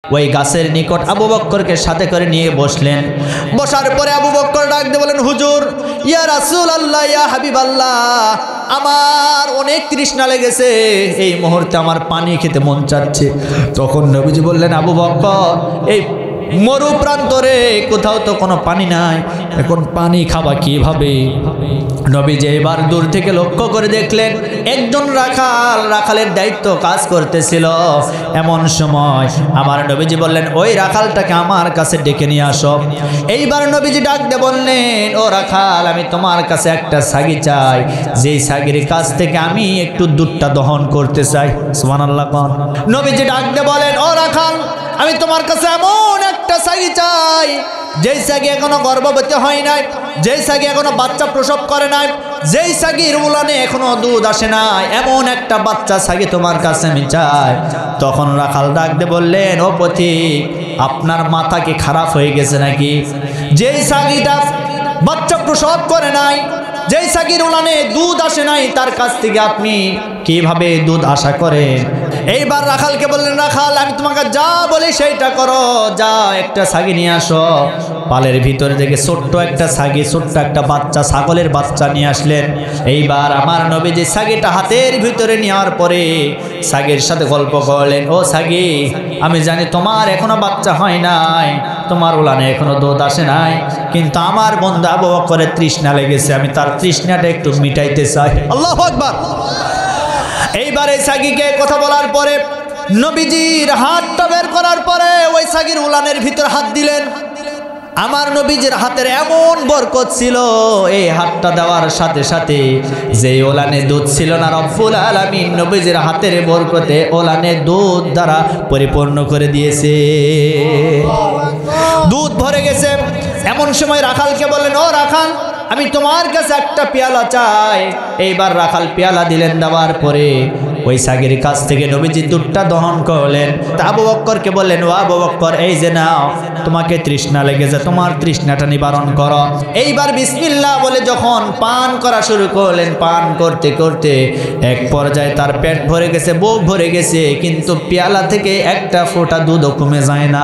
ওই গাছের নিকট আবু বকরকে সাথে করে নিয়ে বসলেন। বসার পরে আবু বকর ডাক দিয়ে বলেন, হুজুর, ইয়া রাসূলুল্লাহ, ইয়া হাবিবাল্লাহ, আমার অনেক তৃষ্ণা লেগেছে, এই মুহূর্তে আমার পানি খেতে মন চাচ্ছে। তখন নবীজি বললেন, আবু বকর, এই মরু প্রান্তরে কোথাও তো কোনো পানি নাই, এখন পানি খাবা কিভাবে? নবীজি এবার দূর থেকে লক্ষ্য করে দেখলেন একজন রাখালের দায়িত্ব কাজ করতেছিল। এমন সময় আমার নবীজি বললেন, ওই রাখালটাকে আমার কাছে ডেকে নিয়ে আসো। এইবার নবীজি ডাক দিয়ে বললেন, ও রাখাল, আমি তোমার কাছে একটা ছাগি চাই, যেই ছাগির কাছ থেকে আমি একটু দুধটা দহন করতে চাই। সুবহানাল্লাহ। নবীজি ডাক দিয়ে বলেন, ও রাখাল, আমি তোমার কাছে এমন একটা ছাগি চাই, যেই ছাগি এখনো গর্ভবতী হয় নাই, যেই ছাগি এখনো বাচ্চা প্রসব করে নাই, যেই ছাগির উলানে এখনো দুধ আসে নাই, এমন একটা বাচ্চা ছাগি তোমার কাছে আমি চাই। তখন রাখাল ডাক দিয়ে বললেন, ও পথিক, আপনার মাথা কি খারাপ হয়ে গেছে নাকি? যেই ছাগিটা বাচ্চা প্রসব করে নাই, যেই ছাগির উলানে দুধ আসে নাই, তার কাছ থেকে আপনি কিভাবে দুধ আশা করেন? এইবার রাখালকে বললেন, রাখাল, আমি তোমাকে যা বলি সেইটা করো, যা একটা ছাগি নিয়ে আসো। পালের ভিতরে থেকে ছোট্ট একটা ছাগি, ছোট্ট একটা বাচ্চা, ছাগলের বাচ্চা নিয়ে আসলেন। এইবার আমার নবীজি ছাগিটা হাতের ভিতরে নেওয়ার পরে ছাগির সাথে গল্প করলেন, ও ছাগি, আমি জানি তোমার এখনো বাচ্চা হয় নাই, তোমার উলানে এখনো দুধ আসে নাই, কিন্তু আমার বন্ধু আবু বকরের তৃষ্ণা লেগেছে, আমি তার তৃষ্ণাটা একটু মিটাইতে চাই। আল্লাহু আকবার। এইবার এই ছাগিকে কথা বলার পরে নবীজির হাতটা বের করার পরে ওই ছাগির উলানের ভিতর হাত দিলেন। আমার নবীজির হাতের এমন বরকত ছিল, এই হাতটা দেওয়ার সাথে সাথে যে ওলানে দুধ ছিল না, রব্বুল আলামিন নবীজির হাতের বরকতে ওলানে দুধ দ্বারা পরিপূর্ণ করে দিয়েছে, দুধ ভরে গেছে। এমন সময় রাখালকে বললেন, ও রাখাল, আমি তোমার কাছে একটা পেয়ালা চাই। এইবার রাখাল পেয়ালা দিলেন। দেওয়ার পরে ওই ছাগির কাছ থেকে নবীজি দুধটা দহন করলেন। তা আবু বকরকে বললেন, ও আবু বকর, এই যে নাও, তোমাকে তৃষ্ণা লেগেছে, তোমার তৃষ্ণাটা নিবারণ করো। এইবার বিসমিল্লাহ বলে যখন পান করা শুরু করলেন, পান করতে করতে এক পর্যায়ে তার পেট ভরে গেছে, বুক ভরে গেছে, কিন্তু পেয়ালা থেকে একটা ফোঁটা দুধও কমে যায় না।